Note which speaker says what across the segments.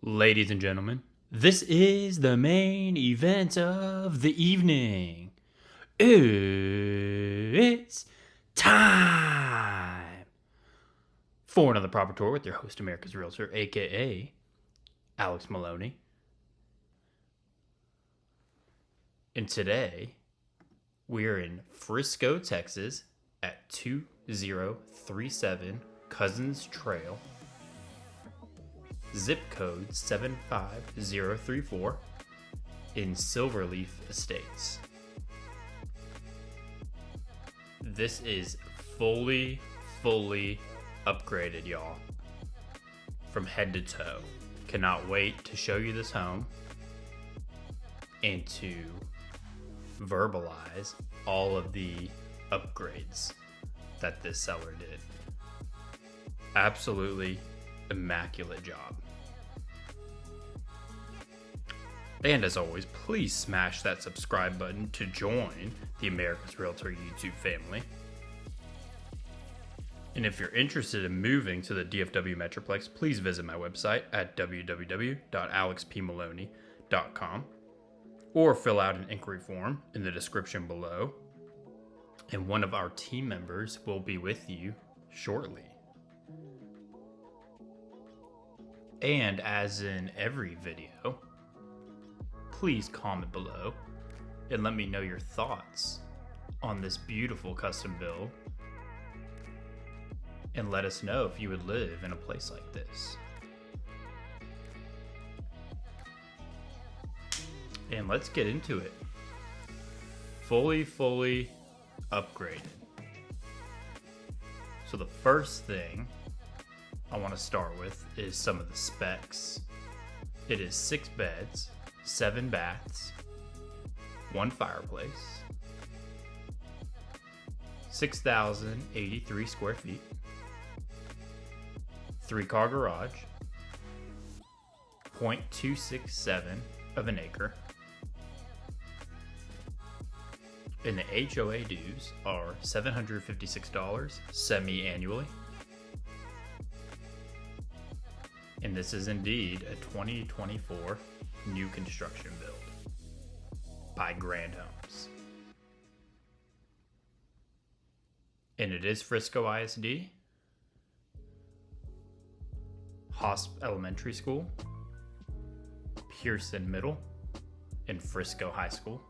Speaker 1: Ladies and gentlemen, this is the main event of the evening. It's time for another proper tour with your host, America's Realtor, aka Alex Maloney. And today, we're in Frisco, Texas at 2037 Cousins Trail, zip code 75034 in Silverleaf Estates. This is fully upgraded, y'all, from head to toe. Cannot wait to show you this home and to verbalize all of the upgrades that this seller did. Absolutely immaculate job. And as always, please smash that subscribe button to join the America's Realtor YouTube family. And if you're interested in moving to the DFW Metroplex, please visit my website at www.alexpmaloney.com or fill out an inquiry form in the description below. And one of our team members will be with you shortly. And as in every video, please comment below and let me know your thoughts on this beautiful custom build. And let us know if you would live in a place like this. And let's get into it. Fully upgraded. So the first thing I want to start with is some of the specs. It is 6 beds, 7 baths, 1 fireplace, 6,083 square feet, 3-car garage, 0.267 of an acre, and the HOA dues are $756 semi-annually. And this is indeed a 2024 new construction build by Grand Homes. And it is Frisco ISD, Hosp Elementary School, Pearson Middle, and Frisco High School.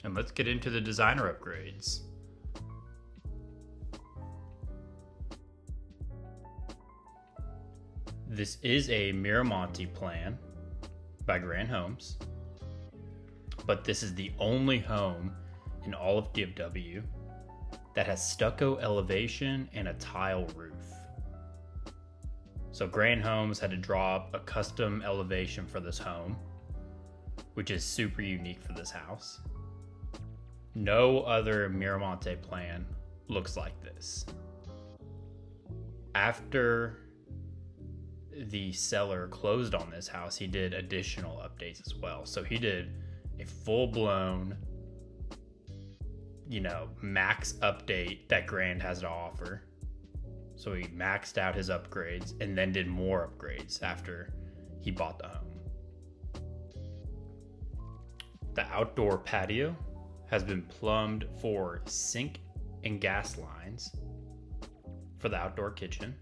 Speaker 1: And let's get into the designer upgrades. This is a Miramonte plan by Grand Homes, but this is the only home in all of DFW that has stucco elevation and a tile roof. So Grand Homes had to draw up a custom elevation for this home, which is super unique for this house. No other Miramonte plan looks like this. After the seller closed on this house, he did additional updates as well. So he did a full-blown, max update that Grand has to offer. So he maxed out his upgrades and then did more upgrades after he bought the home. The outdoor patio has been plumbed for sink and gas lines for the outdoor kitchen.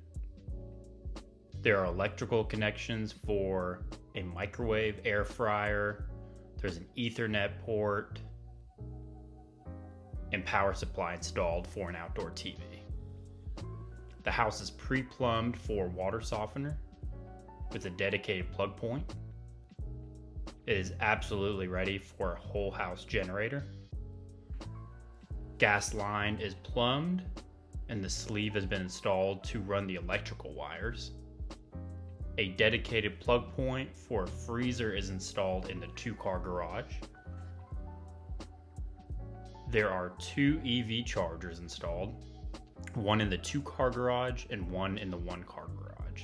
Speaker 1: There are electrical connections for a microwave, air fryer. There's an Ethernet port and power supply installed for an outdoor TV. The house is pre-plumbed for water softener with a dedicated plug point. It is absolutely ready for a whole house generator. Gas line is plumbed and the sleeve has been installed to run the electrical wires. A dedicated plug point for a freezer is installed in the 2-car garage. There are 2 EV chargers installed, one in the 2-car garage and one in the 1-car garage.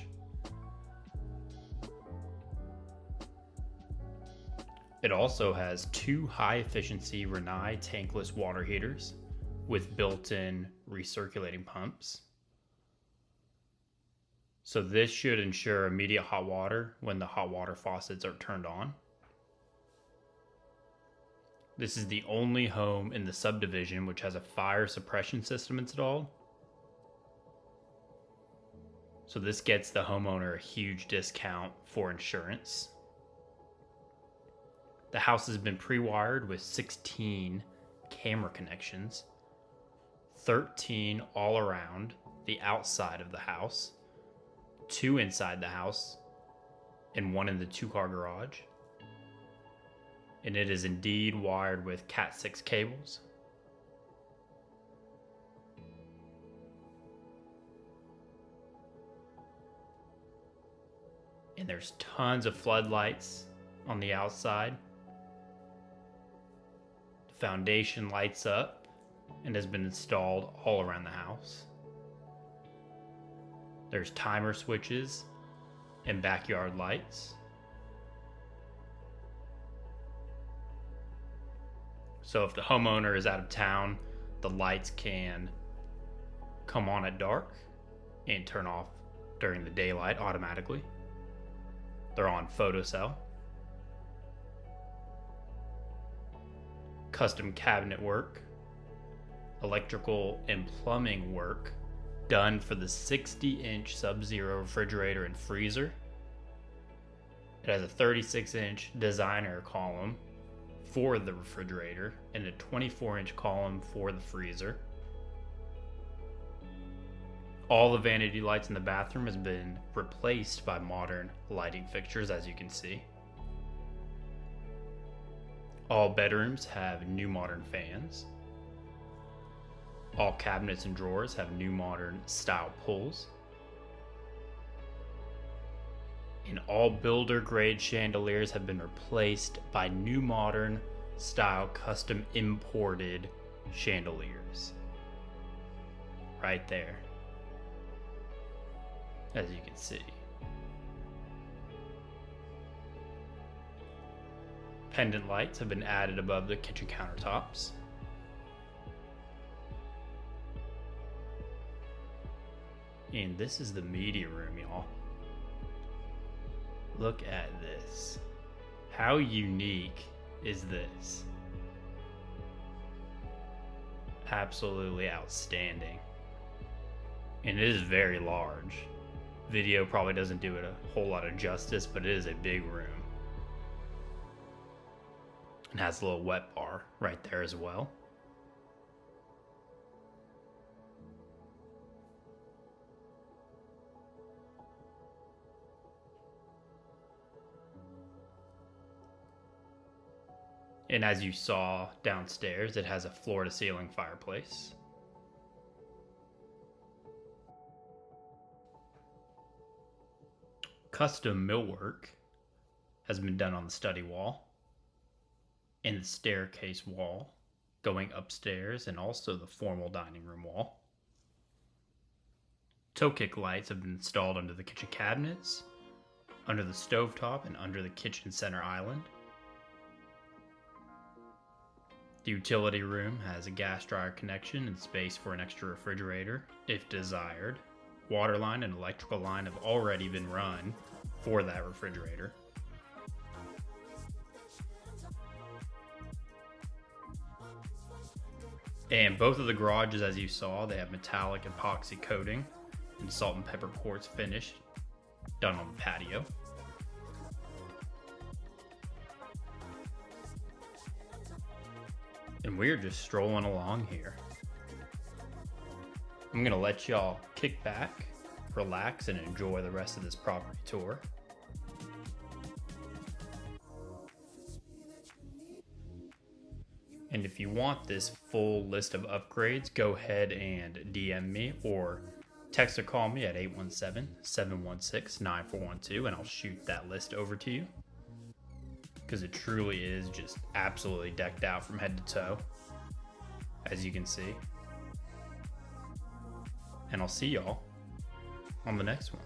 Speaker 1: It also has 2 high-efficiency Rinnai tankless water heaters with built-in recirculating pumps. So this should ensure immediate hot water when the hot water faucets are turned on. This is the only home in the subdivision which has a fire suppression system installed. So this gets the homeowner a huge discount for insurance. The house has been pre-wired with 16 camera connections, 13 all around the outside of the house, 2 inside the house, and 1 in the 2-car garage. And it is indeed wired with Cat 6 cables. And there's tons of floodlights on the outside. The foundation lights up and has been installed all around the house. There's timer switches and backyard lights. So if the homeowner is out of town, the lights can come on at dark and turn off during the daylight automatically. They're on photocell. Custom cabinet work, electrical and plumbing work done for the 60-inch Sub-Zero refrigerator and freezer. It has a 36-inch designer column for the refrigerator and a 24-inch column for the freezer. All the vanity lights in the bathroom has been replaced by modern lighting fixtures, as you can see. All bedrooms have new modern fans. All cabinets and drawers have new modern style pulls. And all builder grade chandeliers have been replaced by new modern style custom imported chandeliers. Right there, as you can see. Pendant lights have been added above the kitchen countertops. And this is the media room, y'all. Look at this. How unique is this? Absolutely outstanding. And it is very large. Video probably doesn't do it a whole lot of justice, but it is a big room. It has a little wet bar right there as well. And as you saw downstairs, it has a floor-to-ceiling fireplace. Custom millwork has been done on the study wall and the staircase wall going upstairs, and also the formal dining room wall. Toe kick lights have been installed under the kitchen cabinets, under the stovetop, and under the kitchen center island. The utility room has a gas dryer connection and space for an extra refrigerator if desired. Water line and electrical line have already been run for that refrigerator. And both of the garages, as you saw, they have metallic epoxy coating and salt and pepper quartz finish done on the patio. And we're just strolling along here. I'm gonna let y'all kick back, relax, and enjoy the rest of this property tour. And if you want this full list of upgrades, go ahead and DM me or text or call me at 817-716-9412 and I'll shoot that list over to you. Because it truly is just absolutely decked out from head to toe, as you can see. And I'll see y'all on the next one.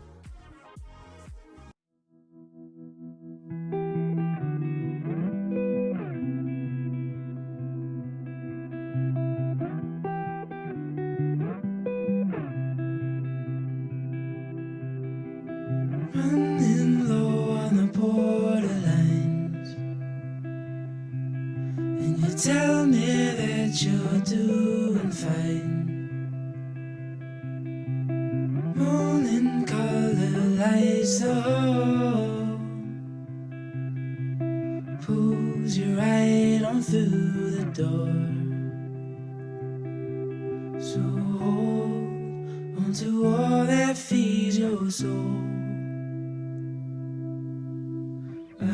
Speaker 2: running low on the borderlines, and you tell me that you're doing fine. Morning color lights the hall, pulls you right on through the door. So hold on to all that feeds your soul. I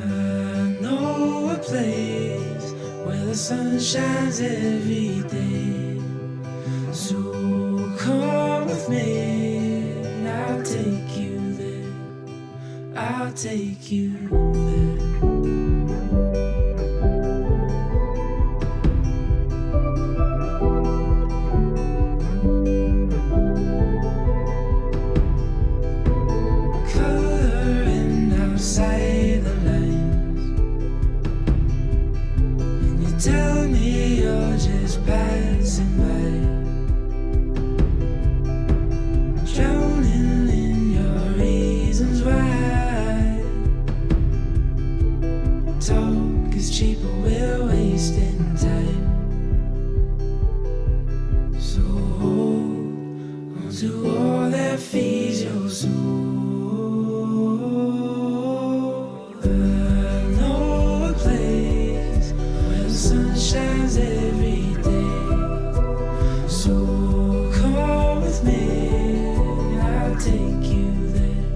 Speaker 2: know a place where the sun shines every day. So come with me, I'll take you there. I'll take you there. Coloring outside the lines, and you tell me you're just passing by, drowning in your reasons why. Talk is cheap, but we're wasting time. So hold on to all that feeds your soul. I know a place where the sun shines every day. So come with me, I'll take you there.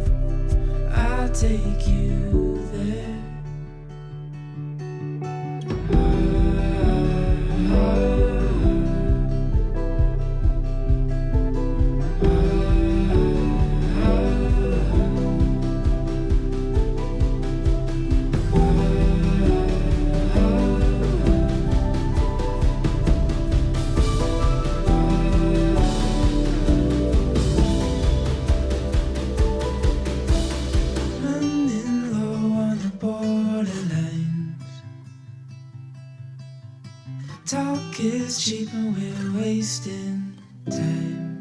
Speaker 2: I'll take you there. Running low on the borderlines. Talk is cheap and we're wasting time.